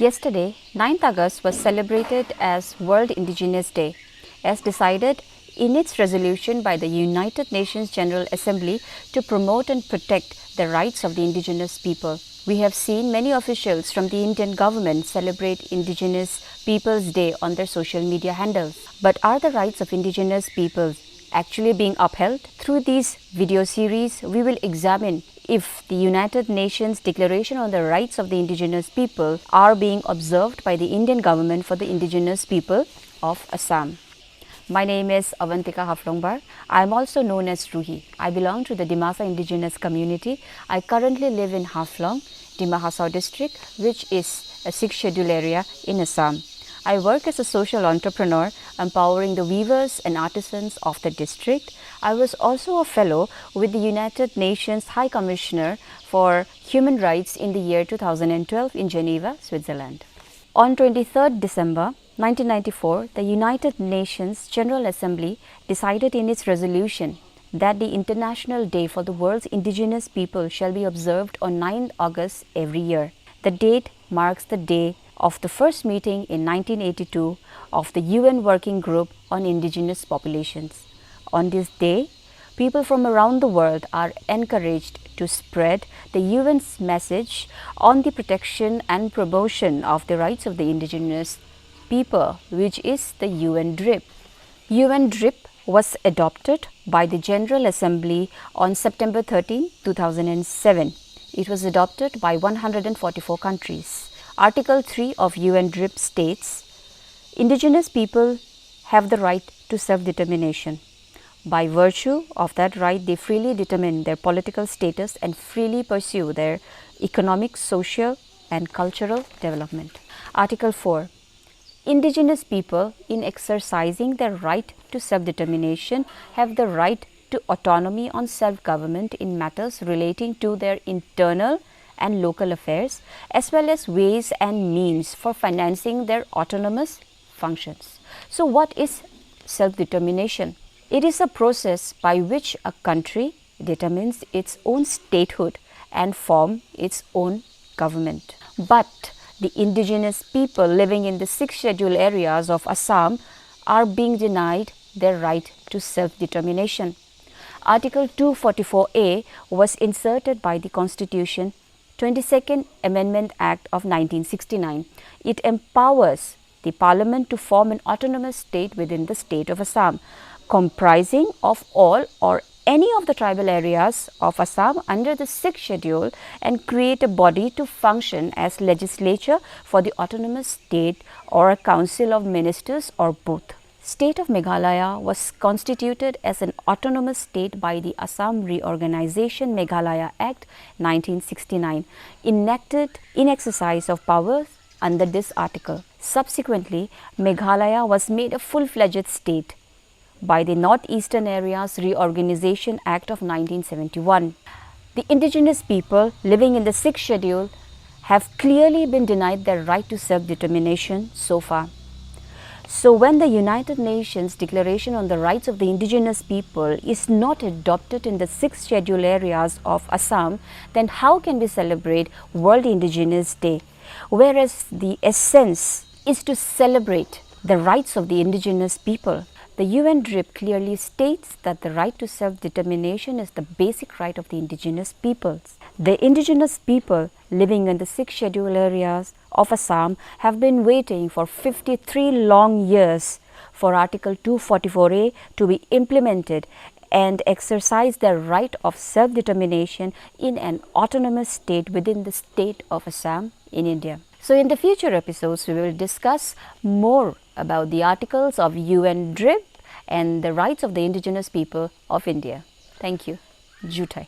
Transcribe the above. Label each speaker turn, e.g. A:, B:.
A: Yesterday, 9th August was celebrated as World Indigenous Day, as decided in its resolution by the United Nations General Assembly to promote and protect the rights of the indigenous people. We have seen many officials from the Indian government celebrate Indigenous Peoples Day on their social media handles. But are the rights of indigenous peoples actually being upheld? Through this video series, we will examine if the United Nations Declaration on the Rights of the Indigenous People are being observed by the Indian government for the indigenous people of Assam. My name is Avantika Haflongbar. I am also known as Roohi. I belong to the Dimasa indigenous community. I currently live in Haflong, Dima Hasao district, which is a 6th scheduled area in Assam. I work as a social entrepreneur, empowering the weavers and artisans of the district. I was also a fellow with the United Nations High Commissioner for Human Rights in the year 2012 in Geneva, Switzerland. On 23rd December 1994, the United Nations General Assembly decided in its resolution that the International Day for the World's Indigenous People shall be observed on 9th August every year. The date marks the day of the first meeting in 1982 of the UN Working Group on Indigenous Populations. On this day, people from around the world are encouraged to spread the UN's message on the protection and promotion of the rights of the indigenous people, which is the UN DRIP. UN DRIP was adopted by the General Assembly on September 13, 2007. It was adopted by 144 countries. Article 3 of UN DRIP states, indigenous people have the right to self-determination. By virtue of that right, they freely determine their political status and freely pursue their economic, social, and cultural development. Article 4. Indigenous people, in exercising their right to self-determination, have the right to autonomy on self-government in matters relating to their internal and local affairs, as well as ways and means for financing their autonomous functions. So what is self-determination? It is a process by which a country determines its own statehood and form its own government. But the indigenous people living in the 6 scheduled areas of Assam are being denied their right to self-determination. Article 244A was inserted by the Constitution 22nd Amendment Act of 1969. It empowers the Parliament to form an autonomous state within the state of Assam, comprising of all or any of the tribal areas of Assam under the 6th schedule, and create a body to function as legislature for the autonomous state or a council of ministers or both. State of Meghalaya was constituted as an autonomous state by the Assam Reorganization Meghalaya Act 1969, enacted in exercise of powers under this article. Subsequently, Meghalaya was made a full-fledged state by the Northeastern Areas Reorganization Act of 1971. The indigenous people living in the 6th schedule have clearly been denied their right to self-determination so far. So when the United Nations Declaration on the Rights of the Indigenous People is not adopted in the 6th scheduled areas of Assam, then how can we celebrate World Indigenous Day? Whereas the essence is to celebrate the rights of the indigenous people. The UN DRIP clearly states that the right to self-determination is the basic right of the indigenous peoples. The indigenous people living in the 6 scheduled areas of Assam have been waiting for 53 long years for Article 244A to be implemented and exercise their right of self-determination in an autonomous state within the state of Assam in India. So in the future episodes, we will discuss more about the articles of UN DRIP and the rights of the indigenous people of India. Thank you. Jutai.